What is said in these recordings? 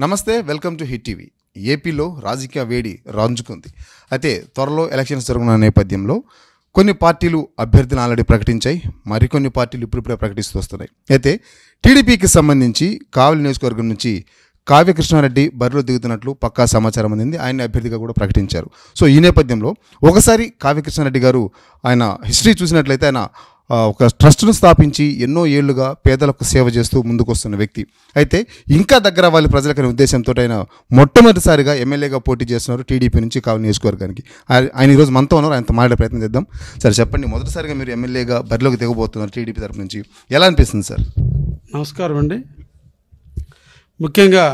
నమస్తే, welcome to hit TV. ఏపీలో రాజకీయ వేడి రాంజుకుంది. అయితే త్వరలో ఎలక్షన్స్ జరుగుతున్న నేపథ్యంలో కొన్ని పార్టీలు అభ్యర్థిని ఆల్రెడీ ప్రకటించాయి, మరికొన్ని పార్టీలు ఇప్పుడిప్పుడే ప్రకటిస్తూ వస్తున్నాయి. అయితే టీడీపీకి సంబంధించి కావలి నియోజకవర్గం నుంచి కావ్య కృష్ణారెడ్డి బరిలో దిగుతున్నట్లు పక్కా సమాచారం అందింది. ఆయన అభ్యర్థిగా కూడా ప్రకటించారు. సో ఈ నేపథ్యంలో ఒకసారి కావ్య కృష్ణారెడ్డి గారు ఆయన హిస్టరీ చూసినట్లయితే ఆయన ఒక ట్రస్ట్ను స్థాపించి ఎన్నో ఏళ్లుగా పేదలకు సేవ చేస్తూ ముందుకు వస్తున్న వ్యక్తి. అయితే ఇంకా దగ్గర వాళ్ళ ప్రజలకనే ఉద్దేశంతో ఆయన మొట్టమొదటిసారిగా ఎమ్మెల్యేగా పోటీ చేస్తున్నారు టీడీపీ నుంచి కావలి నియోజకవర్గానికి. ఆయన ఈరోజు మనతో ఉన్నారు, ఆయనతో మాట్లాడే ప్రయత్నం చేద్దాం. సార్ చెప్పండి, మొదటిసారిగా మీరు ఎమ్మెల్యేగా బరిలోకి దిగబోతున్నారు టీడీపీ తరఫు నుంచి, ఎలా అనిపిస్తుంది సార్? నమస్కారం అండి. ముఖ్యంగా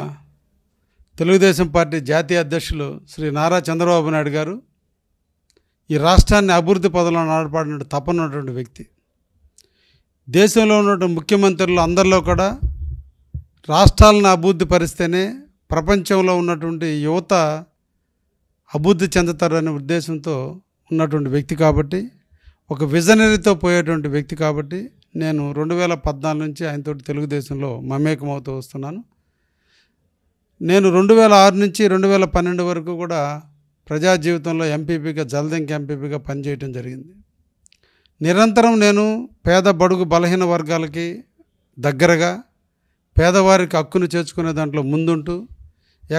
తెలుగుదేశం పార్టీ జాతీయ అధ్యక్షులు శ్రీ నారా చంద్రబాబు నాయుడు గారు ఈ రాష్ట్రాన్ని అభివృద్ధి పదంలో నడపడిన తపనటువంటి వ్యక్తి. దేశంలో ఉన్నటువంటి ముఖ్యమంత్రులు అందరిలో కూడా రాష్ట్రాలను అభివృద్ధి పరిస్తేనే ప్రపంచంలో ఉన్నటువంటి యువత అభివృద్ధి చెందుతారు అనే ఉద్దేశంతో ఉన్నటువంటి వ్యక్తి కాబట్టి, ఒక విజనరీతో పోయేటువంటి వ్యక్తి కాబట్టి నేను 2014 నుంచి ఆయనతో తెలుగుదేశంలో మమేకమవుతూ వస్తున్నాను. నేను 2006 నుంచి 2012 వరకు కూడా ప్రజా జీవితంలో ఎంపీపీగా, జలదంకి ఎంపీపీగా పనిచేయటం జరిగింది. నిరంతరం నేను పేద బడుగు బలహీన వర్గాలకి దగ్గరగా పేదవారికి హక్కును చేర్చుకునే దాంట్లో ముందుంటూ,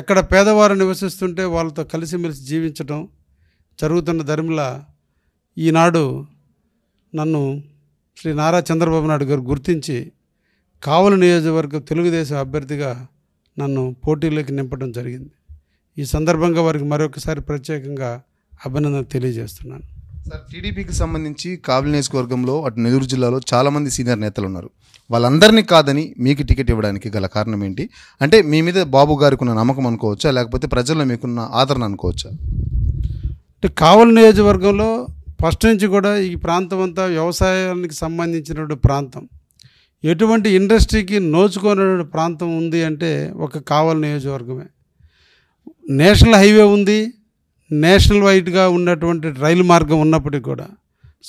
ఎక్కడ పేదవారు నివసిస్తుంటే వాళ్ళతో కలిసిమెలిసి జీవించడం జరుగుతున్న ధర్మిలా ఈనాడు నన్ను శ్రీ నారా చంద్రబాబు నాయుడు గారు గుర్తించి కావలి నియోజకవర్గ తెలుగుదేశం అభ్యర్థిగా నన్ను పోటీలోకి నింపడం జరిగింది. ఈ సందర్భంగా వారికి మరొకసారి ప్రత్యేకంగా అభినందనలు తెలియజేస్తున్నాను. సార్, టీడీపీకి సంబంధించి కావలి నియోజకవర్గంలో అటు నెల్లూరు జిల్లాలో చాలామంది సీనియర్ నేతలు ఉన్నారు. వాళ్ళందరినీ కాదని మీకు టికెట్ ఇవ్వడానికి గల కారణం ఏంటి? అంటే మీ మీద బాబు గారికి ఉన్న నమ్మకం అనుకోవచ్చా, లేకపోతే ప్రజల్లో మీకున్న ఆదరణ అనుకోవచ్చా? అంటే కావలి నియోజకవర్గంలో ఫస్ట్ నుంచి కూడా ఈ ప్రాంతం అంతా వ్యవసాయానికి సంబంధించినటువంటి ప్రాంతం, ఎటువంటి ఇండస్ట్రీకి నోచుకునేటువంటి ప్రాంతం ఉంది అంటే ఒక కావలి నియోజకవర్గమే. నేషనల్ హైవే ఉంది, నేషనల్ వైడ్గా ఉన్నటువంటి రైలు మార్గం ఉన్నప్పటికీ కూడా,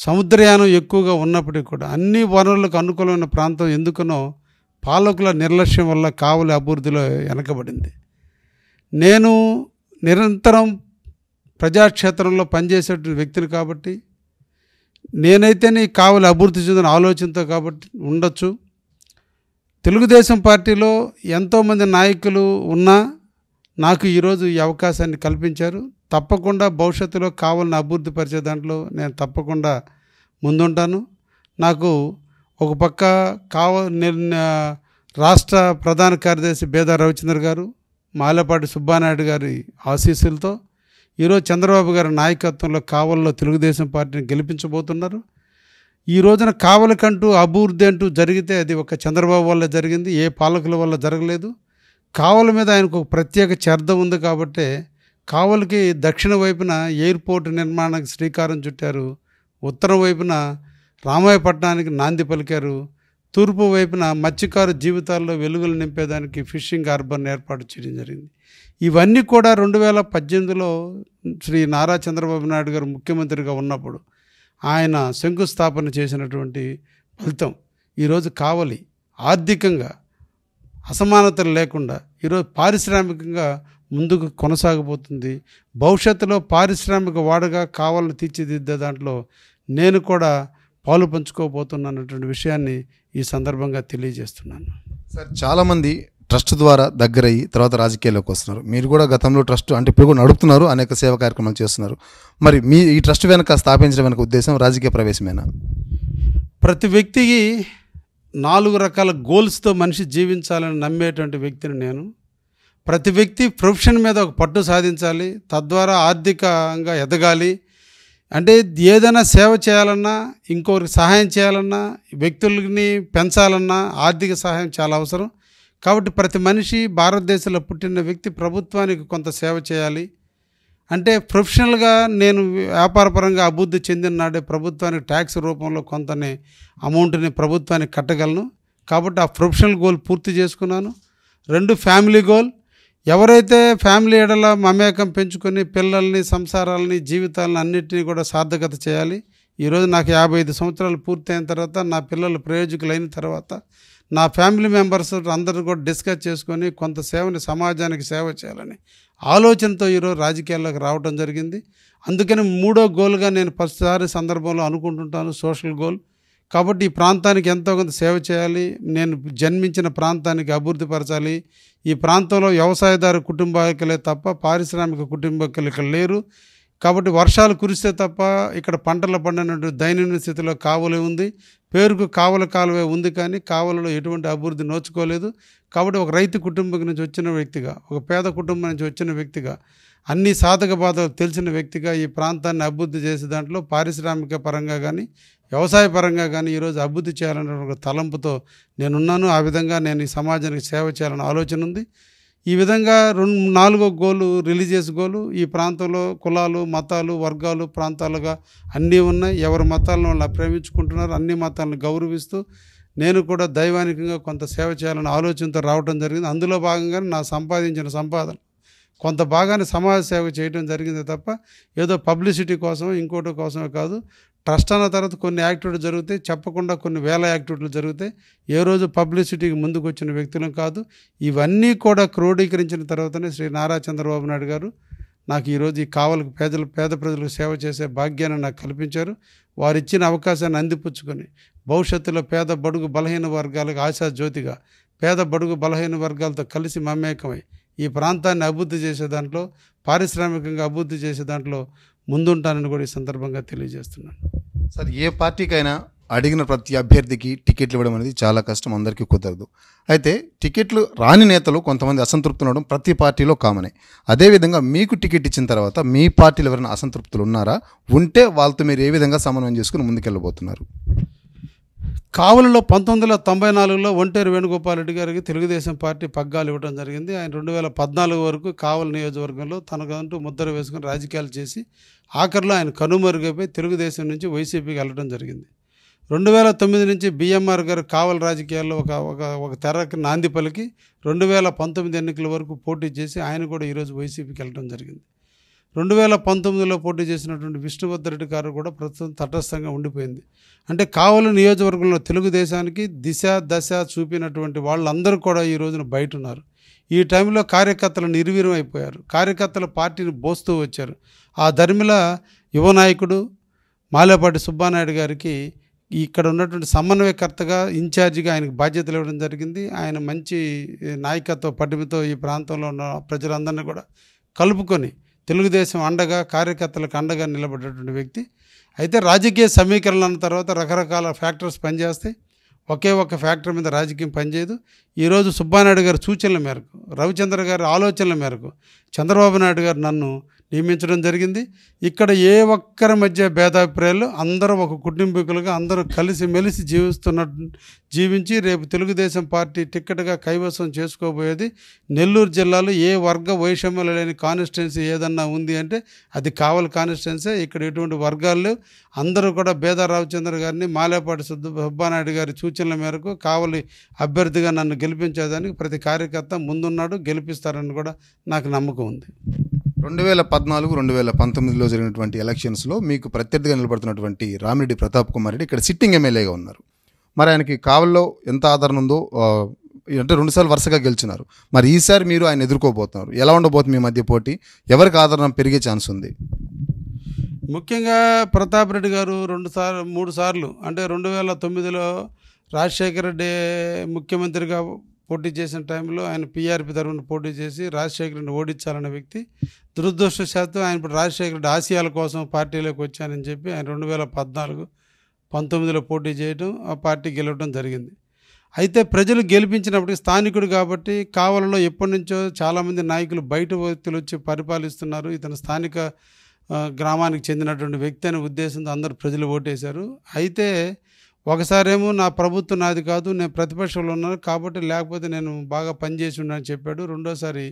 సముద్రయానం ఎక్కువగా ఉన్నప్పటికీ కూడా అన్ని వనరులకు అనుకూలమైన ప్రాంతం ఎందుకనో పాలకుల నిర్లక్ష్యం వల్ల కావలి అభివృద్ధిలో వెనకబడింది. నేను నిరంతరం ప్రజాక్షేత్రంలో పనిచేసేటువంటి వ్యక్తిని కాబట్టి, నేనైతేనే కావలి అభివృద్ధి చెందిన ఆలోచనతో కాబట్టి ఉండొచ్చు. తెలుగుదేశం పార్టీలో ఎంతోమంది నాయకులు ఉన్నా నాకు ఈరోజు ఈ అవకాశాన్ని కల్పించారు. తప్పకుండా భవిష్యత్తులో కావాలని అభివృద్ధి పరిచే దాంట్లో నేను తప్పకుండా ముందుంటాను. నాకు ఒక పక్క రాష్ట్ర ప్రధాన కార్యదర్శి బేదా రవిచంద్ర గారు, మాలేపాటి సుబ్బానాయుడు గారి ఆశీస్సులతో ఈరోజు చంద్రబాబు గారి నాయకత్వంలో కావలిలో తెలుగుదేశం పార్టీని గెలిపించబోతున్నారు. ఈ రోజున కావలికంటూ అభివృద్ధి అంటూ జరిగితే అది ఒక చంద్రబాబు వల్ల జరిగింది, ఏ పాలకుల వల్ల జరగలేదు. కావలి మీద ఆయనకు ఒక ప్రత్యేక శ్రద్ధ ఉంది కాబట్టి కావలికి దక్షిణ వైపున ఎయిర్పోర్ట్ నిర్మాణానికి శ్రీకారం చుట్టారు, ఉత్తరం వైపున రామాయపట్నానికి నాంది పలికారు, తూర్పు వైపున మత్స్యకారు జీవితాల్లో వెలుగులు నింపేదానికి ఫిషింగ్ హార్బర్ని ఏర్పాటు చేయడం జరిగింది. ఇవన్నీ కూడా 2018లో శ్రీ నారా చంద్రబాబు నాయుడు గారు ముఖ్యమంత్రిగా ఉన్నప్పుడు ఆయన శంకుస్థాపన చేసినటువంటి ఫలితం. ఈరోజు కావలి ఆర్థికంగా అసమానతలు లేకుండా ఈరోజు పారిశ్రామికంగా ముందుకు కొనసాగబోతుంది. భవిష్యత్తులో పారిశ్రామిక వాడగా కావాలని తీర్చిదిద్దే దాంట్లో నేను కూడా పాలు పంచుకోబోతున్నటువంటి విషయాన్ని ఈ సందర్భంగా తెలియజేస్తున్నాను. సార్, చాలామంది ట్రస్ట్ ద్వారా దగ్గరయ్యి తర్వాత రాజకీయాల్లోకి వస్తున్నారు. మీరు కూడా గతంలో ట్రస్ట్ అంటే ఇప్పుడు కూడా నడుపుతున్నారు, అనేక సేవా కార్యక్రమాలు చేస్తున్నారు. మరి మీ ఈ ట్రస్ట్ వెనక స్థాపించడం వెనక ఉద్దేశం రాజకీయ ప్రవేశమేనా? ప్రతి వ్యక్తికి 4 రకాల గోల్స్తో మనిషి జీవించాలని నమ్మేటువంటి వ్యక్తిని నేను. ప్రతి వ్యక్తి ప్రొఫెషన్ మీద ఒక పట్టు సాధించాలి, తద్వారా ఆర్థికంగా ఎదగాలి. అంటే ఏదైనా సేవ చేయాలన్నా, ఇంకొకరికి సహాయం చేయాలన్నా, వ్యక్తులని పెంచాలన్నా ఆర్థిక సహాయం చాలా అవసరం. కాబట్టి ప్రతి మనిషి, భారతదేశంలో పుట్టిన వ్యక్తి ప్రభుత్వానికి కొంత సేవ చేయాలి. అంటే ప్రొఫెషనల్గా నేను వ్యాపారపరంగా అభివృద్ధి చెందిన నాడే ప్రభుత్వానికి ట్యాక్స్ రూపంలో కొంతని అమౌంట్ని ప్రభుత్వానికి కట్టగలను. కాబట్టి ఆ ప్రొఫెషనల్ గోల్ పూర్తి చేసుకున్నాను. 2 ఫ్యామిలీ గోల్. ఎవరైతే ఫ్యామిలీ ఎడల మమేకం పెంచుకొని పిల్లల్ని, సంసారాలని, జీవితాలను అన్నింటినీ కూడా సార్థకత చేయాలి. ఈరోజు నాకు 55 సంవత్సరాలు పూర్తయిన తర్వాత, నా పిల్లలు ప్రయోజకులైన తర్వాత నా ఫ్యామిలీ మెంబర్స్ అందరూ కూడా డిస్కస్ చేసుకొని కొంత సేవని సమాజానికి సేవ చేయాలని ఆలోచనతో ఈరోజు రాజకీయాల్లోకి రావడం జరిగింది. అందుకని 3వ గోల్గా నేను ప్రతిసారి సందర్భంలో అనుకుంటుంటాను, సోషల్ గోల్. కాబట్టి ఈ ప్రాంతానికి ఎంతో కొంత సేవ చేయాలి, నేను జన్మించిన ప్రాంతానికి అభివృద్ధి పరచాలి. ఈ ప్రాంతంలో వ్యవసాయదారు కుటుంబాలకే తప్ప పారిశ్రామిక కుటుంబీకులు ఇక్కడ లేరు. కాబట్టి వర్షాలు కురిస్తే తప్ప ఇక్కడ పంటలు పండినట్టు దైనందిన స్థితిలో కావలి ఉంది. పేరుకు కావల కాలువే ఉంది, కానీ కావలలో ఎటువంటి అభివృద్ధి నోచుకోలేదు. కాబట్టి ఒక రైతు కుటుంబం నుంచి వచ్చిన వ్యక్తిగా, ఒక పేద కుటుంబం నుంచి వచ్చిన వ్యక్తిగా, అన్ని సాధక బాధలు తెలిసిన వ్యక్తిగా ఈ ప్రాంతాన్ని అభివృద్ధి చేసే దాంట్లో పారిశ్రామిక పరంగా కానీ వ్యవసాయ పరంగా కానీ ఈరోజు అభివృద్ధి చేయాలనే ఒక తలంపుతో నేనున్నాను. ఆ విధంగా నేను ఈ సమాజానికి సేవ చేయాలనే ఆలోచన ఉంది. ఈ విధంగా 4వ గోలు రిలీజియస్ గోలు. ఈ ప్రాంతంలో కులాలు, మతాలు, వర్గాలు, ప్రాంతాలుగా అన్నీ ఉన్నాయి. ఎవరి మతాలను వాళ్ళు ప్రేమించుకుంటున్నారు. అన్ని మతాలను గౌరవిస్తూ నేను కూడా దైవానికంగా కొంత సేవ చేయాలనే ఆలోచనతో రావడం జరిగింది. అందులో భాగంగానే నా సంపాదించిన సంపాదన కొంత భాగాన్ని సమాజ సేవ చేయడం జరిగింది తప్ప ఏదో పబ్లిసిటీ కోసం ఇంకోటి కోసమే కాదు. ట్రస్ట్ అన్న తర్వాత కొన్ని యాక్టివిటీలు జరుగుతాయి, చెప్పకుండా కొన్ని వేల యాక్టివిటీలు జరుగుతాయి. ఏ రోజు పబ్లిసిటీకి ముందుకు వచ్చిన వ్యక్తులం కాదు. ఇవన్నీ కూడా క్రోడీకరించిన తర్వాతనే శ్రీ నారా చంద్రబాబు నాయుడు గారు నాకు ఈరోజు ఈ కావలికి పేద ప్రజలకు సేవ చేసే భాగ్యాన్ని నాకు కల్పించారు. వారు ఇచ్చిన అవకాశాన్ని అందిపుచ్చుకొని భవిష్యత్తులో పేద బడుగు బలహీన వర్గాలకు ఆశా జ్యోతిగా పేద బడుగు బలహీన వర్గాలతో కలిసి మమేకమై ఈ ప్రాంతాన్ని అభివృద్ధి చేసే దాంట్లో, పారిశ్రామికంగా అభివృద్ధి చేసే దాంట్లో ముందుంటానని కూడా ఈ సందర్భంగా తెలియజేస్తున్నాను. సార్, ఏ పార్టీకైనా అడిగిన ప్రతి అభ్యర్థికి టికెట్లు ఇవ్వడం అనేది చాలా కష్టం, అందరికీ కుదరదు. అయితే టికెట్లు రాని నేతలు కొంతమంది అసంతృప్తులు ఉండడం ప్రతి పార్టీలో కామనే. అదేవిధంగా మీకు టికెట్ ఇచ్చిన తర్వాత మీ పార్టీలో ఎవరైనా అసంతృప్తులు ఉన్నారా? ఉంటే వాళ్ళతో మీరు ఏ విధంగా సమన్వయం చేసుకుని ముందుకెళ్ళబోతున్నారు? కావలిలో 1994లో ఒంటేరు వేణుగోపాల్ రెడ్డి గారికి తెలుగుదేశం పార్టీ పగ్గాలు ఇవ్వడం జరిగింది. ఆయన 2014 వరకు కావలి నియోజకవర్గంలో తనకంటూ ముద్ర వేసుకుని రాజకీయాలు చేసి ఆఖరిలో ఆయన కనుమరుగైపోయి తెలుగుదేశం నుంచి వైసీపీకి వెళ్ళడం జరిగింది. 2009 నుంచి బిఎంఆర్ గారు కావలి రాజకీయాల్లో ఒక తెరకి నాంది పలికి 2019 ఎన్నికల వరకు పోటీ చేసి ఆయన కూడా ఈరోజు వైసీపీకి వెళ్ళడం జరిగింది. 2019లో పోటీ చేసినటువంటి విష్ణువర్ధన్ రెడ్డి గారు కూడా ప్రస్తుతం తటస్థంగా ఉండిపోయింది. అంటే కావలి నియోజకవర్గంలో తెలుగుదేశానికి దిశ దశ చూపినటువంటి వాళ్ళందరూ కూడా ఈ రోజున బయట ఉన్నారు. ఈ టైంలో కార్యకర్తలు నిర్వీర్యం అయిపోయారు. కార్యకర్తలు పార్టీని బోస్తూ వచ్చారు. ఆ ధర్మిల యువ నాయకుడు మాలేపాటి సుబ్బానాయుడు గారికి ఇక్కడ ఉన్నటువంటి సమన్వయకర్తగా ఇన్ఛార్జిగా ఆయనకు బాధ్యతలు ఇవ్వడం జరిగింది. ఆయన మంచి నాయకత్వ పటిమతో ఈ ప్రాంతంలో ఉన్న ప్రజలందరినీ కూడా కలుపుకొని తెలుగుదేశం అండగా, కార్యకర్తలకు అండగా నిలబడేటువంటి వ్యక్తి. అయితే రాజకీయ సమీకరణ అన్న తర్వాత రకరకాల ఫ్యాక్టర్స్ పనిచేస్తాయి. ఒకే ఒక ఫ్యాక్టర్ మీద రాజకీయం పనిచేయదు. ఈరోజు సుబ్బానాయుడు గారి సూచనల మేరకు, రవిచంద్ర గారి ఆలోచనల మేరకు చంద్రబాబు నాయుడు గారు నన్ను నియమించడం జరిగింది. ఇక్కడ ఏ ఒక్కరి మధ్య భేదాభిప్రాయాలు, అందరూ ఒక కుటుంబీకులుగా అందరూ కలిసిమెలిసి జీవించి రేపు తెలుగుదేశం పార్టీ టిక్కెట్గా కైవసం చేసుకోబోయేది నెల్లూరు జిల్లాలో ఏ వర్గ వైషమ్యాలు లేని కాన్స్టిట్యున్సీ ఏదన్నా ఉంది అంటే అది కావలి కాన్స్టిట్యున్సీ. ఇక్కడ ఎటువంటి వర్గాలు అందరూ కూడా బేదా రామచంద్ర గారిని, మాలేపాటి సుబ్బానాయుడు గారి సూచనల మేరకు కావలి అభ్యర్థిగా నన్ను గెలిపించేదానికి ప్రతి కార్యకర్త ముందున్నాడు, గెలిపిస్తారని కూడా నాకు నమ్మకం ఉంది. 2014, 2019లో జరిగినటువంటి ఎలక్షన్స్లో మీకు ప్రత్యర్థిగా నిలబడుతున్నటువంటి రామిరెడ్డి ప్రతాప్ కుమార్ రెడ్డి ఇక్కడ సిట్టింగ్ ఎమ్మెల్యేగా ఉన్నారు. మరి ఆయనకి కావల్లో ఎంత ఆదరణ ఉందో, అంటే 2 సార్లు వరుసగా గెలిచినారు. మరి ఈసారి మీరు ఆయన ఎదుర్కోబోతున్నారు. ఎలా ఉండబోతుంది మీ మధ్య పోటీ? ఎవరికి ఆదరణ పెరిగే ఛాన్స్ ఉంది? ముఖ్యంగా ప్రతాప్ రెడ్డి గారు 3 సార్లు అంటే 2009లో రాజశేఖర రెడ్డి ముఖ్యమంత్రిగా పోటీ చేసిన టైంలో ఆయన పీఆర్పీ తరఫున పోటీ చేసి రాజశేఖర రెడ్డిని ఓడించాలన్న వ్యక్తి. దురదృష్టవశాత్తు ఆయన ఇప్పుడు రాజశేఖర రెడ్డి ఆశయాల కోసం పార్టీలోకి వచ్చానని చెప్పి ఆయన 2014, 19లో పోటీ చేయడం, ఆ పార్టీ గెలవడం జరిగింది. అయితే ప్రజలు గెలిపించినప్పటికీ స్థానికుడు కాబట్టి కావలిలో ఎప్పటి నుంచో చాలామంది నాయకులు బయట వ్యక్తులు వచ్చి పరిపాలిస్తున్నారు, ఇతను స్థానిక గ్రామానికి చెందినటువంటి వ్యక్తి అనే ఉద్దేశంతో అందరూ ప్రజలు ఓటేశారు. అయితే ఒకసారేమో నా ప్రభుత్వం నాది కాదు, నేను ప్రతిపక్షంలో ఉన్నాను కాబట్టి లేకపోతే నేను బాగా పనిచేసి ఉన్నానని చెప్పాడు. రెండోసారి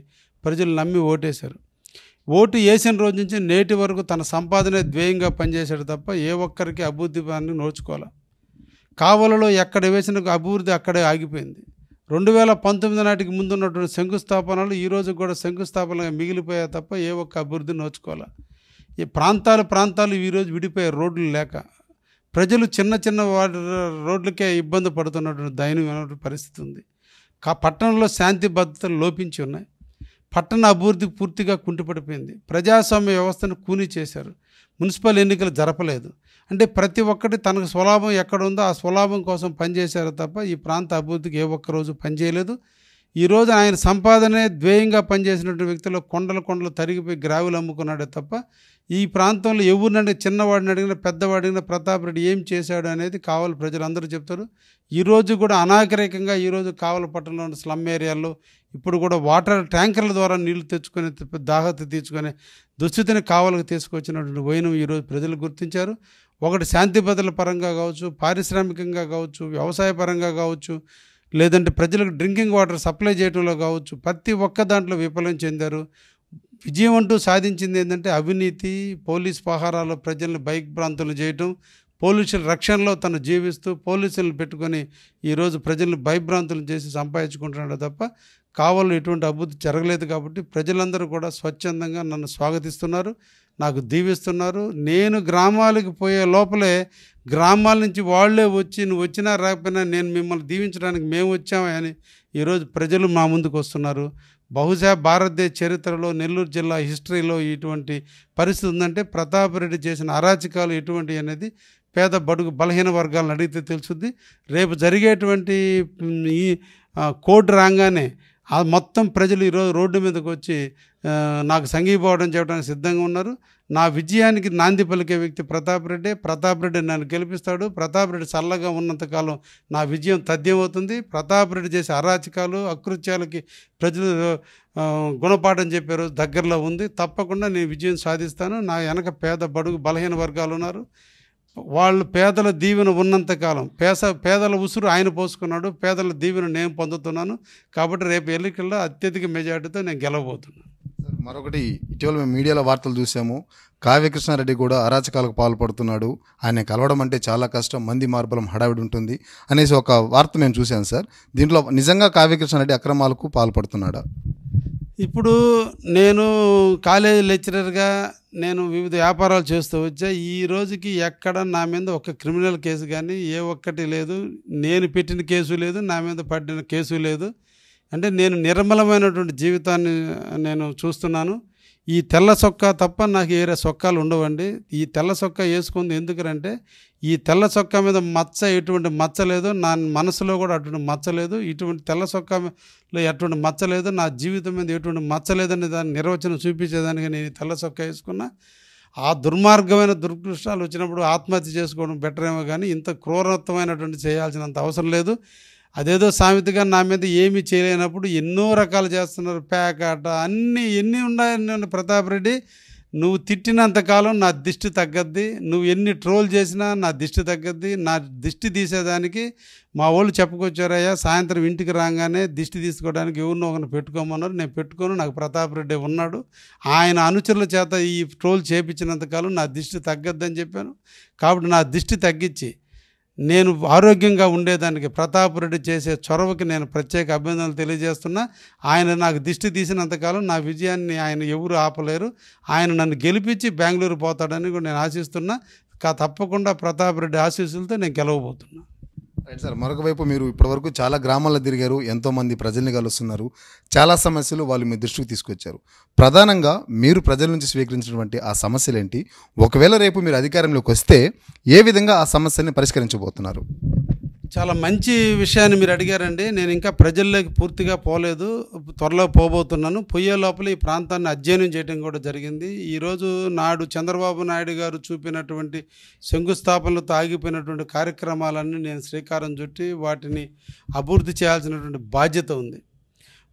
ప్రజలు నమ్మి ఓటేశారు. ఓటు వేసిన రోజు నుంచి నేటి వరకు తన సంపాదనే ధ్యేయంగా పనిచేశాడు తప్ప ఏ ఒక్కరికి అభివృద్ధి పని నోచుకోవాలి. కావలిలో ఎక్కడ వేసిన అభివృద్ధి అక్కడే ఆగిపోయింది. 2019 నాటికి ముందున్నటువంటి శంకుస్థాపనలు ఈరోజు కూడా శంకుస్థాపనగా మిగిలిపోయా తప్ప ఏ ఒక్క అభివృద్ధి నోచుకోవాలి. ఈ ప్రాంతాలు ఈరోజు విడిపోయే రోడ్లు లేక ప్రజలు చిన్న చిన్న రోడ్లకే ఇబ్బంది పడుతున్నటువంటి దయనీయమైన పరిస్థితి ఉంది. పట్టణంలో శాంతి భద్రతలు లోపించి ఉన్నాయి. పట్టణ అభివృద్ధి పూర్తిగా కుంటుపడిపోయింది. ప్రజాస్వామ్య వ్యవస్థను కూనీ చేశారు. మున్సిపల్ ఎన్నికలు జరపలేదు. అంటే ప్రతి ఒక్కటి తనకు స్వలాభం ఎక్కడ ఉందో ఆ స్వలాభం కోసం పనిచేశారు తప్ప ఈ ప్రాంత అభివృద్ధికి ఏ ఒక్కరోజు పనిచేయలేదు. ఈరోజు ఆయన సంపాదనే ధ్యేయంగా పనిచేసినటువంటి వ్యక్తులు కొండలు తరిగిపోయి గ్రావులు అమ్ముకున్నాడే తప్ప ఈ ప్రాంతంలో ఎవరినంటే చిన్నవాడిని అడిగినా పెద్దవాడిని ప్రతాప్ రెడ్డి ఏం చేశాడు అనేది కావలి ప్రజలందరూ చెప్తారు. ఈరోజు కూడా అనాగరికంగా ఈరోజు కావలి పట్టణంలో స్లమ్ ఏరియాల్లో ఇప్పుడు కూడా వాటర్ ట్యాంకర్ల ద్వారా నీళ్లు తెచ్చుకొని దాహత తీర్చుకొని దుస్థితిని కావలికి తీసుకొచ్చినటువంటి వైనం ఈరోజు ప్రజలు గుర్తించారు. ఒకటి శాంతి భద్రతల పరంగా కావచ్చు, పారిశ్రామికంగా కావచ్చు, వ్యవసాయ పరంగా కావచ్చు, లేదంటే ప్రజలకు డ్రింకింగ్ వాటర్ సప్లై చేయడంలో కావచ్చు, ప్రతి ఒక్క దాంట్లో విఫలం చెందారు. విజయం అంటూ సాధించింది ఏంటంటే అవినీతి, పోలీస్ పహారాలో ప్రజల్ని బైక్ భ్రాంతులు చేయటం, పోలీసుల రక్షణలో తను జీవిస్తూ పోలీసులను పెట్టుకొని ఈరోజు ప్రజల్ని భయభ్రాంతులు చేసి సంపాదించుకుంటున్నాడు తప్ప కావలిలో ఎటువంటి అభివృద్ధి జరగలేదు. కాబట్టి ప్రజలందరూ కూడా స్వచ్ఛందంగా నన్ను స్వాగతిస్తున్నారు, నాకు దీవిస్తున్నారు. నేను గ్రామాలకు పోయే లోపలే గ్రామాల నుంచి వాళ్ళే వచ్చి నువ్వు వచ్చినా రాకపోయినా నేను మిమ్మల్ని దీవించడానికి మేము వచ్చామని ఈరోజు ప్రజలు మా ముందుకు వస్తున్నారు. బహుశా భారతదేశ చరిత్రలో నెల్లూరు జిల్లా హిస్టరీలో ఇటువంటి పరిస్థితి ఉందంటే ప్రతాప్ రెడ్డి చేసిన అరాచకాలు ఎటువంటి అనేది పేద బడుగు బలహీన వర్గాలను అడిగితే తెలుస్తుంది. రేపు జరిగేటువంటి ఈ కోడ్ రాగానే ఆ మొత్తం ప్రజలు ఈరోజు రోడ్డు మీదకి వచ్చి నాకు సంఘీభావం చేయడానికి సిద్ధంగా ఉన్నారు. నా విజయానికి నాంది పలికే వ్యక్తి ప్రతాప్ రెడ్డి నన్ను గెలిపిస్తాడు. ప్రతాప్ రెడ్డి చల్లగా ఉన్నంతకాలం నా విజయం తథ్యమవుతుంది. ప్రతాప్ రెడ్డి చేసే అరాచకాలు అకృత్యాలకి ప్రజలు గుణపాఠం చెప్పే రోజు దగ్గరలో ఉంది. తప్పకుండా నేను విజయం సాధిస్తాను. నా వెనక పేద బడుగు బలహీన వర్గాలు ఉన్నారు. వాళ్ళు పేదల దీవెన ఉన్నంతకాలం పేదల ఉసురు ఆయన పోసుకున్నాడు, పేదల దీవెన నేను పొందుతున్నాను. కాబట్టి రేపు ఎన్నికల్లో అత్యధిక మెజార్టీతో నేను గెలవబోతున్నాను. మరొకటి, ఇటీవల మేము మీడియాలో వార్తలు చూసాము, కావ్య కృష్ణారెడ్డి కూడా అరాచకాలకు పాల్పడుతున్నాడు, ఆయన కలవడం అంటే చాలా కష్టం, మంది మార్బలం హడావిడి ఉంటుంది అనేసి ఒక వార్త మేము చూశాను సార్. దీంట్లో నిజంగా కావ్య కృష్ణారెడ్డి అక్రమాలకు పాల్పడుతున్నాడా? ఇప్పుడు నేను కాలేజీ లెక్చరర్గా నేను వివిధ వ్యాపారాలు చేస్తూ వచ్చా. ఈ రోజుకి ఎక్కడ నా మీద ఒక క్రిమినల్ కేసు కానీ ఏ ఒక్కటి లేదు. నేను పెట్టిన కేసు లేదు, నా మీద పడిన కేసు లేదు. అంటే నేను నిర్మలమైనటువంటి జీవితాన్ని నేను చూస్తున్నాను. ఈ తెల్ల చొక్కా తప్ప నాకు ఏరే చొక్కాలు ఉండవండి. ఈ తెల్ల చొక్కా వేసుకుంది ఎందుకంటే ఈ తెల్ల చొక్కా మీద మచ్చ ఎటువంటి మచ్చ లేదు, నా మనసులో కూడా అటువంటి మచ్చ లేదు. ఇటువంటి తెల్ల చొక్కాలో ఎటువంటి మచ్చ లేదు, నా జీవితం మీద ఎటువంటి మచ్చ లేదని దాన్ని నిర్వచనం చూపించేదానికి నేను తెల్ల చొక్కా వేసుకున్నా. ఆ దుర్మార్గమైన దుర్దృష్టాలు వచ్చినప్పుడు ఆత్మహత్య చేసుకోవడం బెటర్ ఏమో కానీ ఇంత క్రూరత్వమైనటువంటి చేయాల్సినంత అవసరం లేదు. అదేదో సామెతగా నా మీద ఏమీ చేయలేనప్పుడు ఎన్నో రకాలు చేస్తున్నారు, పేకాట అన్నీ ఎన్ని ఉన్నాయని ప్రతాప్ రెడ్డి. నువ్వు తిట్టినంతకాలం నా దిష్టి తగ్గద్ది, నువ్వు ఎన్ని ట్రోల్ చేసినా నా దిష్టి తగ్గద్ది. నా దిష్టి తీసేదానికి మా వాళ్ళు చెప్పుకొచ్చారయ్యా, సాయంత్రం ఇంటికి రాగానే దిష్టి తీసుకోవడానికి ఎవరినో ఒకరిని పెట్టుకోమన్నారు. నేను పెట్టుకోను, నాకు ప్రతాప్ రెడ్డి ఉన్నాడు. ఆయన అనుచరుల చేత ఈ ట్రోల్ చేయించినంతకాలం నా దిష్టి తగ్గద్దని చెప్పాను. కాబట్టి నా దిష్టి తగ్గించి నేను ఆరోగ్యంగా ఉండేదానికి ప్రతాప్ రెడ్డి చేసే చొరవకి నేను ప్రత్యేక అభినందనలు తెలియజేస్తున్నా. ఆయన నాకు దిష్టి తీసినంతకాలం నా విజయాన్ని ఆయన ఎవరు ఆపలేరు. ఆయన నన్ను గెలిపించి బెంగళూరు పోతాడని కూడా నేను ఆశిస్తున్నా. తప్పకుండా ప్రతాప్ రెడ్డి ఆశీస్సులతో నేను గెలవబోతున్నా. రైట్ సార్, మరొక వైపు మీరు ఇప్పటివరకు చాలా గ్రామాల్లో తిరిగారు, ఎంతోమంది ప్రజల్ని కలుస్తున్నారు, చాలా సమస్యలు వాళ్ళు మీ దృష్టికి తీసుకొచ్చారు. ప్రధానంగా మీరు ప్రజల నుంచి స్వీకరించినటువంటి ఆ సమస్యలు ఏంటి? ఒకవేళ రేపు మీరు అధికారంలోకి వస్తే ఏ విధంగా ఆ సమస్యల్ని పరిష్కరించబోతున్నారు? చాలా మంచి విషయాన్ని మీరు అడిగారండి. నేను ఇంకా ప్రజల్లోకి పూర్తిగా పోలేదు, త్వరలో పోబోతున్నాను. పోయే లోపల ఈ ప్రాంతాన్ని అధ్యయనం చేయడం కూడా జరిగింది. ఈరోజు నాడు చంద్రబాబు నాయుడు గారు చూపినటువంటి శంకుస్థాపనలతో ఆగిపోయినటువంటి కార్యక్రమాలన్నీ నేను శ్రీకారం చుట్టి వాటిని అభివృద్ధి చేయాల్సినటువంటి బాధ్యత ఉంది.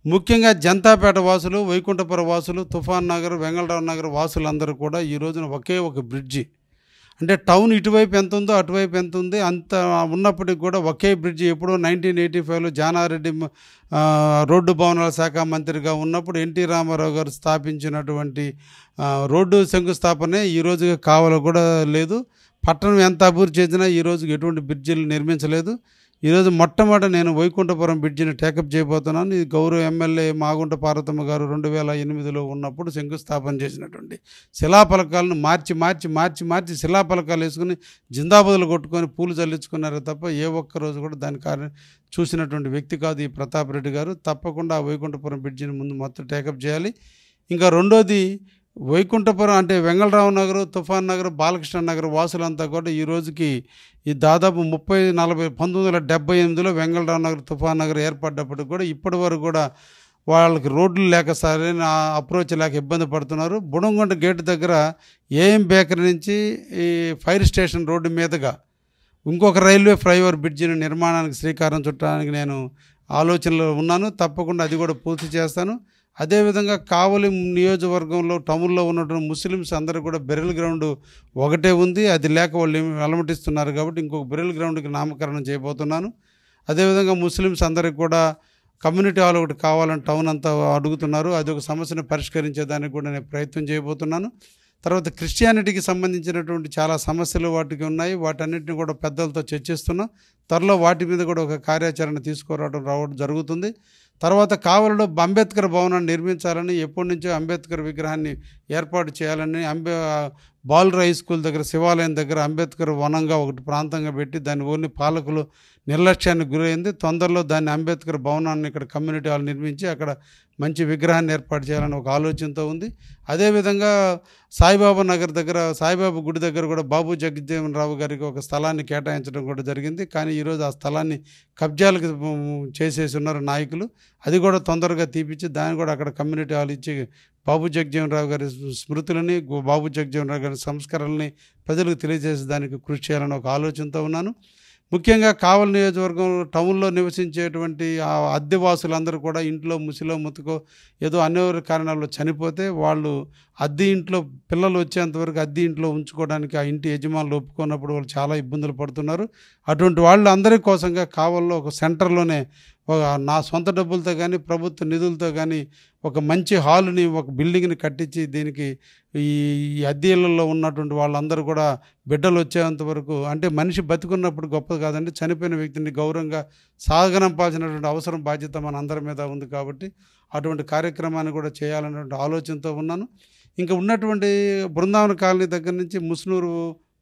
ముఖ్యంగా జంతాపేట వాసులు, వైకుంఠపుర వాసులు, తుఫాన్ నగర్, వెంగళరావు నగర్ వాసులందరూ కూడా ఈ రోజున ఒకే ఒక బ్రిడ్జి, అంటే టౌన్ ఇటువైపు ఎంత ఉందో అటువైపు ఎంత ఉంది అంత ఉన్నప్పటికి కూడా ఒకే బ్రిడ్జి. ఎప్పుడో 1985లో జానారెడ్డి రోడ్డు భవనాల శాఖ మంత్రిగా ఉన్నప్పుడు ఎన్టీ రామారావు గారు స్థాపించినటువంటి రోడ్డు శంకుస్థాపనే ఈ రోజుగా కావలి కూడా లేదు. పట్టణం ఎంత అభివృద్ధి చేసినా ఈ రోజుకి ఎటువంటి బ్రిడ్జిలు నిర్మించలేదు. ఈరోజు మొట్టమొదట నేను వైకుంఠపురం బ్రిడ్జిని టేకప్ చేయబోతున్నాను. ఇది గౌరవ ఎమ్మెల్యే మాగుంట పార్వతమ్మ గారు 2008లో ఉన్నప్పుడు శంకుస్థాపన చేసినటువంటి శిలాఫలకాలను మార్చి శిలాఫలకాలు వేసుకుని జిందాబాదులు కొట్టుకొని పూలు చల్లించుకున్నారే తప్ప ఏ ఒక్క రోజు కూడా దాని చూసినటువంటి వ్యక్తి కాదు ఈ ప్రతాప్ రెడ్డి గారు. తప్పకుండా ఆ వైకుంఠపురం బ్రిడ్జిని ముందు మొత్తం టేకప్ చేయాలి. ఇంకా రెండోది, వైకుంఠపురం అంటే వెంగళరావు నగర్, తుఫాన్ నగర్, బాలకృష్ణ నగర్ వాసులంతా కూడా ఈ రోజుకి ఈ దాదాపు 1978లో వెంగళరావు నగర్, తుఫాన్ నగర్ ఏర్పడ్డప్పటికి కూడా ఇప్పటి వరకు కూడా వాళ్ళకి రోడ్లు లేక సరైన అప్రోచ్ లేక ఇబ్బంది పడుతున్నారు. బుడంగొండ గేటు దగ్గర ఏఎం బేకరీ నుంచి ఈ ఫైర్ స్టేషన్ రోడ్డు మీదుగా ఇంకొక రైల్వే ఫ్లైఓవర్ బ్రిడ్జిని నిర్మాణానికి శ్రీకారం చుట్టడానికి నేను ఆలోచనలో ఉన్నాను. తప్పకుండా అది కూడా పూర్తి చేస్తాను. అదేవిధంగా కావలి నియోజకవర్గంలో టౌన్లో ఉన్నటువంటి ముస్లిమ్స్ అందరూ కూడా బెరెల్ గ్రౌండ్ ఒకటే ఉంది, అది లేక వాళ్ళు అలమటిస్తున్నారు కాబట్టి ఇంకొక బెరెల్ గ్రౌండ్కి నామకరణం చేయబోతున్నాను. అదేవిధంగా ముస్లిమ్స్ అందరికి కూడా కమ్యూనిటీ హాల్ ఒకటి కావాలని టౌన్ అంతా అడుగుతున్నారు. అది ఒక సమస్యను పరిష్కరించేదానికి కూడా నేను ప్రయత్నం చేయబోతున్నాను. తర్వాత క్రిస్టియానిటీకి సంబంధించినటువంటి చాలా సమస్యలు వాటికి ఉన్నాయి. వాటన్నిటిని కూడా పెద్దలతో చర్చిస్తున్నాం. త్వరలో వాటి మీద కూడా ఒక కార్యాచరణ రావడం జరుగుతుంది. తర్వాత కావలిలో అంబేద్కర్ భవనాన్ని నిర్మించాలని, ఎప్పటి నుంచో అంబేద్కర్ విగ్రహాన్ని ఏర్పాటు చేయాలని బాలుర హై స్కూల్ దగ్గర శివాలయం దగ్గర అంబేద్కర్ వనంగా ఒకటి ప్రాంతంగా పెట్టి దాన్ని ఓన్లీ పాలకులు నిర్లక్ష్యానికి గురైంది. తొందరలో దాన్ని అంబేద్కర్ భవనాన్ని ఇక్కడ కమ్యూనిటీ హాల్ నిర్మించి అక్కడ మంచి విగ్రహాన్ని ఏర్పాటు చేయాలని ఒక ఆలోచనతో ఉంది. అదేవిధంగా సాయిబాబా నగర్ దగ్గర సాయిబాబా గుడి దగ్గర కూడా బాబు జగజ్జీవన్ రావు గారికి ఒక స్థలాన్ని కేటాయించడం కూడా జరిగింది. కానీ ఈరోజు ఆ స్థలాన్ని కబ్జాలకు చేసేసి ఉన్నారు నాయకులు. అది కూడా తొందరగా తీపిచ్చి దాన్ని కూడా అక్కడ కమ్యూనిటీ హాల్ ఇచ్చి బాబు జగజ్జీవన్ రావు గారి స్మృతులని, బాబు జగజ్జీవన్ రావు గారి సంస్కరణల్ని ప్రజలకు తెలియజేసే దానికి కృషి చేయాలని ఒక ఆలోచనతో ఉన్నాను. ముఖ్యంగా కావలి నియోజకవర్గం టౌన్లో నివసించేటువంటి ఆ అద్దెవాసులందరూ కూడా ఇంట్లో ముసిలో ముతుకో ఏదో అనివార్య కారణాల్లో చనిపోతే వాళ్ళు అద్దె ఇంట్లో పిల్లలు వచ్చేంతవరకు అద్దె ఇంట్లో ఉంచుకోవడానికి ఆ ఇంటి యజమానులు ఒప్పుకున్నప్పుడు వాళ్ళు చాలా ఇబ్బందులు పడుతున్నారు. అటువంటి వాళ్ళు అందరి కోసంగా కావలిలో ఒక సెంటర్లోనే నా సొంత డబ్బులతో కానీ ప్రభుత్వ నిధులతో కానీ ఒక మంచి హాలుని, ఒక బిల్డింగ్ని కట్టించి దీనికి ఈ అద్దె ఇళ్లలో ఉన్నటువంటి వాళ్ళందరూ కూడా బిడ్డలు వచ్చేంత వరకు, అంటే మనిషి బతికున్నప్పుడు గొప్పది కాదండి, చనిపోయిన వ్యక్తిని గౌరవంగా సాగనంపాల్సినటువంటి అవసరం బాధ్యత మన అందరి మీద ఉంది. కాబట్టి అటువంటి కార్యక్రమాన్ని కూడా చేయాలనేటువంటి ఆలోచనతో ఉన్నాను. ఇంకా ఉన్నటువంటి బృందావన కాలనీ దగ్గర నుంచి ముస్నూరు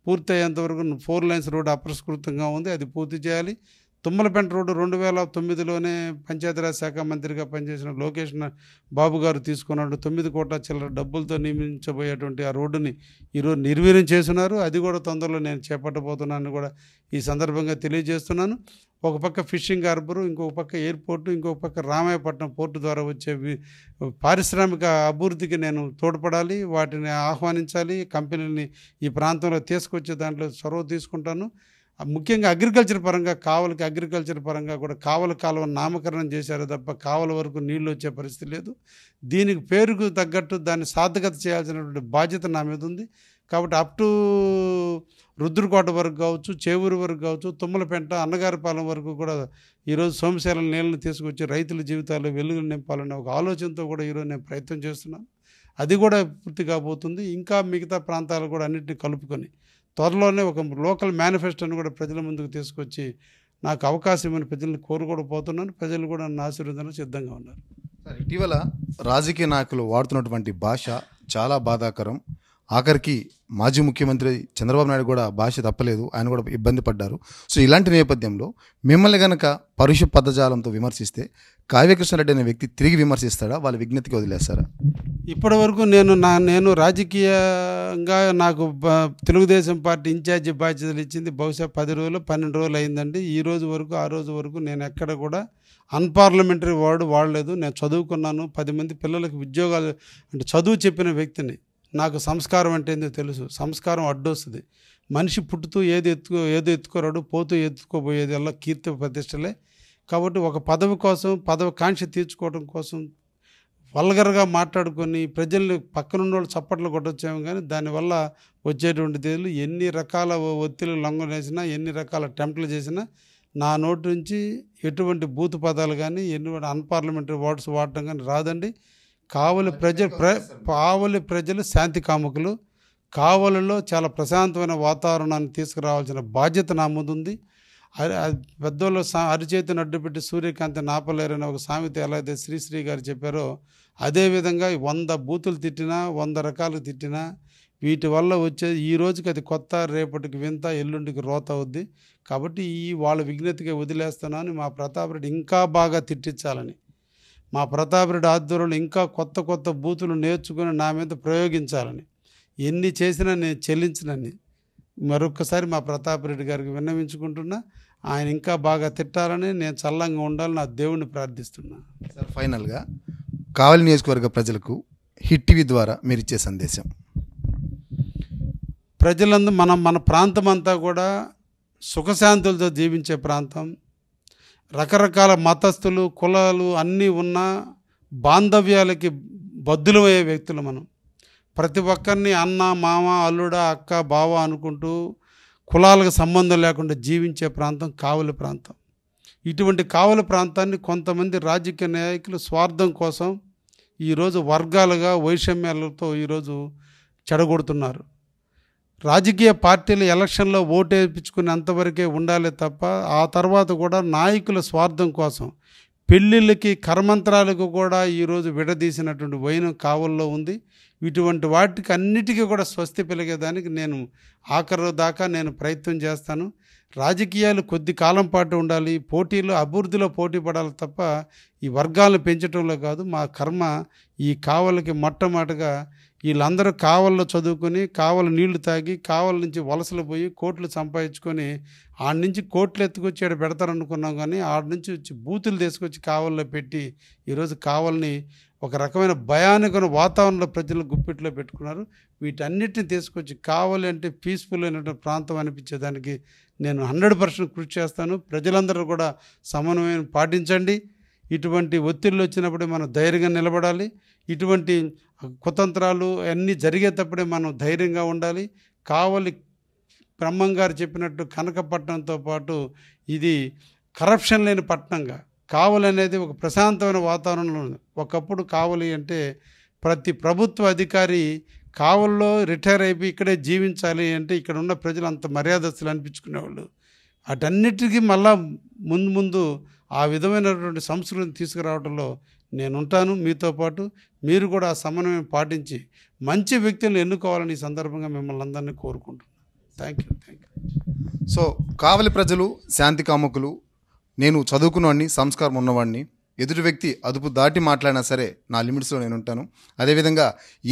పూర్తి అయ్యేంతవరకు 4 lanes రోడ్డు అపరిష్కృతంగా ఉంది, అది పూర్తి చేయాలి. తుమ్మలపెంట రోడ్డు 2009లోనే పంచాయతీరాజ్ శాఖ మంత్రిగా పనిచేసిన లోకేష్ బాబు గారు తీసుకున్నాడు 9 కోట్ల చిల్లర డబ్బులతో నియమించబోయేటువంటి ఆ రోడ్డుని ఈరోజు నిర్వీర్యం చేస్తున్నారు. అది కూడా తొందరలో నేను చేపట్టబోతున్నాను కూడా ఈ సందర్భంగా తెలియజేస్తున్నాను. ఒక పక్క ఫిషింగ్ హార్బరు, ఇంకొక పక్క ఎయిర్పోర్టు, ఇంకొక పక్క రామాయపట్నం పోర్టు ద్వారా వచ్చే పారిశ్రామిక అభివృద్ధికి నేను తోడ్పడాలి, వాటిని ఆహ్వానించాలి, కంపెనీని ఈ ప్రాంతంలో తీసుకొచ్చే దాంట్లో చొరవ తీసుకుంటాను. ముఖ్యంగా అగ్రికల్చర్ పరంగా కావలికి అగ్రికల్చర్ పరంగా కూడా కావలి కాలువ నామకరణం చేశారు తప్ప కావలి వరకు నీళ్ళు వచ్చే పరిస్థితి లేదు. దీనికి పేరుకు తగ్గట్టు దాన్ని సార్థకత చేయాల్సినటువంటి బాధ్యత నా మీద ఉంది. కాబట్టి అప్ టు రుద్రకోట వరకు కావచ్చు, చేవూరు వరకు కావచ్చు, తుమ్మలపెంట, అన్నగారిపాలెం వరకు కూడా ఈరోజు సోమశేల నీళ్ళని తీసుకొచ్చి రైతుల జీవితాల్లో వెలుగులు నింపాలనే ఒక ఆలోచనతో కూడా ఈరోజు నేను ప్రయత్నం చేస్తున్నాను. అది కూడా పూర్తి కాబోతుంది. ఇంకా మిగతా ప్రాంతాలు కూడా అన్నింటినీ కలుపుకొని త్వరలోనే ఒక లోకల్ మేనిఫెస్టోని కూడా ప్రజల ముందుకు తీసుకొచ్చి నాకు అవకాశం ఇవ్వని ప్రజల్ని కోరుకోకపోతున్నాను. ప్రజలు కూడా నన్ను ఆశీర్వదించడానికి సిద్ధంగా ఉన్నారు. ఇటీవల రాజకీయ నాయకులు వాడుతున్నటువంటి భాష చాలా బాధాకరం. ఆఖరికి మాజీ ముఖ్యమంత్రి చంద్రబాబు నాయుడు కూడా భాష తప్పలేదు, ఆయన కూడా ఇబ్బంది పడ్డారు. సో ఇలాంటి నేపథ్యంలో మిమ్మల్ని కనుక పరుష పదజాలంతో విమర్శిస్తే కావ్యకృష్ణారెడ్డి అనే వ్యక్తి తిరిగి విమర్శిస్తాడా, వాళ్ళ విజ్ఞతకి వదిలేస్తారా? ఇప్పటి వరకు నేను రాజకీయంగా నాకు తెలుగుదేశం పార్టీ ఇన్ఛార్జి బాధ్యతలు ఇచ్చింది బహుశా 10 రోజులు 12 రోజులు అయిందండి. ఈ రోజు వరకు ఆ రోజు వరకు నేను ఎక్కడ కూడా అన్పార్లమెంటరీ వర్డ్ వాడలేదు. నేను చదువుకున్నాను, 10 మంది పిల్లలకు ఉద్యోగాలు అంటే చదువు చెప్పిన వ్యక్తిని. నాకు సంస్కారం అంటే ఏందో తెలుసు. సంస్కారం అడ్డొస్తుంది. మనిషి పుట్టుతూ ఏది ఎత్తుకోరాడు, పోతూ ఎత్తుకోబోయేది అలా కీర్తి ప్రతిష్టలే. కాబట్టి ఒక పదవి కోసం, పదవి కాంక్ష తీర్చుకోవడం కోసం వల్గర్గా మాట్లాడుకొని ప్రజల్ని పక్కనున్న వాళ్ళు చప్పట్లు కొట్టొచ్చాము. కానీ దానివల్ల వచ్చేటువంటి ఎన్ని రకాల ఒత్తిళ్ళు లొంగనేసినా, ఎన్ని రకాల టెంప్ట్లు చేసినా నా నోటి నుంచి ఎటువంటి బూతు పదాలు కానీ, ఎటువంటి అన్పార్లమెంటరీ వర్డ్స్ వాడటం కానీ రాదండి. కావలి ప్రజలు శాంతి కాముకులు. కావలిలో చాలా ప్రశాంతమైన వాతావరణాన్ని తీసుకురావాల్సిన బాధ్యత నా ముందుంది. పెద్దోళ్ళు అరిచేతిని అడ్డుపెట్టి సూర్యకాంతి నాపలేరని ఒక సామెత ఎలా అయితే శ్రీశ్రీ గారు చెప్పారో, అదేవిధంగా 100 బూతులు తిట్టినా, 100 రకాలు తిట్టినా వీటి వల్ల వచ్చేది ఈ రోజుకి అది కొత్త, రేపటికి వింత, ఎల్లుండికి రోత అవుద్ది. కాబట్టి వాళ్ళ విజ్ఞతగా వదిలేస్తున్నాను. మా ప్రతాప్ రెడ్డి ఇంకా బాగా తిట్టించాలని, మా ప్రతాప్ రెడ్డి ఆధ్వర్యంలో ఇంకా కొత్త కొత్త బూతులు నేర్చుకుని నా మీద ప్రయోగించాలని, ఎన్ని చేసినా నేను చెల్లించినని మరొక్కసారి మా ప్రతాప్ రెడ్డి గారికి విన్నవించుకుంటున్నా. ఆయన ఇంకా బాగా తిట్టాలని, నేను చల్లంగా ఉండాలని నా దేవుణ్ణి ప్రార్థిస్తున్నా. సార్, ఫైనల్గా కావలి నియోజకవర్గ ప్రజలకు హిట్ టీవీ ద్వారా మీరు ఇచ్చే సందేశం? ప్రజలందరూ మన ప్రాంతం అంతా కూడా సుఖశాంతులతో జీవించే ప్రాంతం. రకరకాల మతస్థులు, కులాలు అన్నీ ఉన్న బాంధవ్యాలకి బద్దులమయ్యే వ్యక్తులు మనం. ప్రతి ఒక్కరిని అన్న, మామ, అల్లుడ, అక్క, బావ అనుకుంటూ కులాలకు సంబంధం లేకుండా జీవించే ప్రాంతం కావలి ప్రాంతం. ఇటువంటి కావలి ప్రాంతాన్ని కొంతమంది రాజకీయ నాయకులు స్వార్థం కోసం ఈరోజు వర్గాలుగా, వైషమ్యాలతో ఈరోజు చెడగొడుతున్నారు. రాజకీయ పార్టీలు ఎలక్షన్లో ఓటేపించుకునేంతవరకే ఉండాలి తప్ప ఆ తర్వాత కూడా నాయకుల స్వార్థం కోసం పెళ్ళిళ్ళకి, కర్మంత్రాలకు కూడా ఈరోజు విడదీసినటువంటి వైనం కావల్లో ఉంది. ఇటువంటి వాటికి అన్నిటికీ కూడా స్వస్తి పలికేదానికి నేను ఆఖరు దాకా నేను ప్రయత్నం చేస్తాను. రాజకీయాలు కొద్ది కాలం పాటు ఉండాలి, పోటీలో అభివృద్ధిలో పోటీ పడాలి తప్ప ఈ వర్గాలను పెంచడంలో కాదు. మా కర్మ ఈ కావలికి మొట్టమొదటిగా వీళ్ళందరూ కావల్లో చదువుకొని, కావలి నీళ్లు తాగి, కావల నుంచి వలసలు పోయి కోట్లు సంపాదించుకొని ఆడ నుంచి కోట్లు ఎత్తుకొచ్చి ఆడ పెడతారనుకున్నాం. కానీ ఆడ నుంచి వచ్చి బూతులు తీసుకొచ్చి కావల్లో పెట్టి ఈరోజు కావల్ని ఒక రకమైన భయానకమైన వాతావరణంలో ప్రజలు గుప్పిట్లో పెట్టుకున్నారు. వీటన్నిటిని తీసుకొచ్చి కావలి అంటే పీస్ఫుల్ అయినటువంటి ప్రాంతం అనిపించేదానికి నేను 100% కృషి చేస్తాను. ప్రజలందరూ కూడా సమన్వయం పాటించండి. ఇటువంటి ఒత్తిళ్ళు వచ్చినప్పుడే మనం ధైర్యంగా నిలబడాలి. ఇటువంటి కుతంత్రాలు అన్నీ జరిగేటప్పుడే మనం ధైర్యంగా ఉండాలి. కావలి బ్రహ్మంగారు చెప్పినట్టు కనకపట్నంతో పాటు ఇది కరప్షన్ లేని పట్టణంగా కావలి అనేది ఒక ప్రశాంతమైన వాతావరణంలో ఉంది. ఒకప్పుడు కావలి అంటే ప్రతి ప్రభుత్వ అధికారి కావల్లో రిటైర్ అయిపోయి ఇక్కడే జీవించాలి అంటే ఇక్కడ ఉన్న ప్రజలు అంత మర్యాదస్తులు అనిపించుకునేవాళ్ళు. వాటన్నిటికీ మళ్ళా ముందు ఆ విధమైనటువంటి సంస్కృతిని తీసుకురావడంలో నేనుంటాను. మీతో పాటు మీరు కూడా ఆ సమన్వయం పాటించి మంచి వ్యక్తులను ఎన్నుకోవాలని ఈ సందర్భంగా మిమ్మల్ని అందరినీ కోరుకుంటున్నాను. Thank you. సో కావలి ప్రజలు శాంతి కాముకులు. నేను చదువుకున్నవాడిని, సంస్కారం ఉన్నవాడిని. ఎదుటి వ్యక్తి అదుపు దాటి మాట్లాడినా సరే నా లిమిట్స్లో నేను ఉంటాను. అదేవిధంగా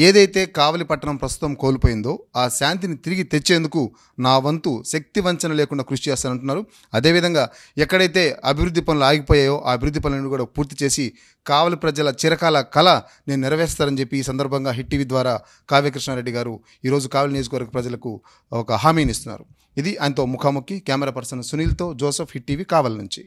ఏదైతే కావలి పట్టణం ప్రస్తుతం కోల్పోయిందో ఆ శాంతిని తిరిగి తెచ్చేందుకు నా వంతు శక్తి వంచన లేకుండా కృషి చేస్తానంటున్నారు. అదేవిధంగా ఎక్కడైతే అభివృద్ధి పనులు ఆగిపోయాయో ఆ అభివృద్ధి పనులను కూడా పూర్తి చేసి కావలి ప్రజల చిరకాల కళ నేను నెరవేరుస్తారని చెప్పి ఈ సందర్భంగా హిట్ టీవీ ద్వారా కావ్య కృష్ణారెడ్డి గారు ఈరోజు కావలి నియోజకవర్గ ప్రజలకు ఒక హామీని ఇస్తున్నారు. ఇది ఆయనతో ముఖాముఖి. కెమెరా పర్సన్ సునీల్తో జోసెఫ్, హిట్ టీవీ కావలి నుంచి.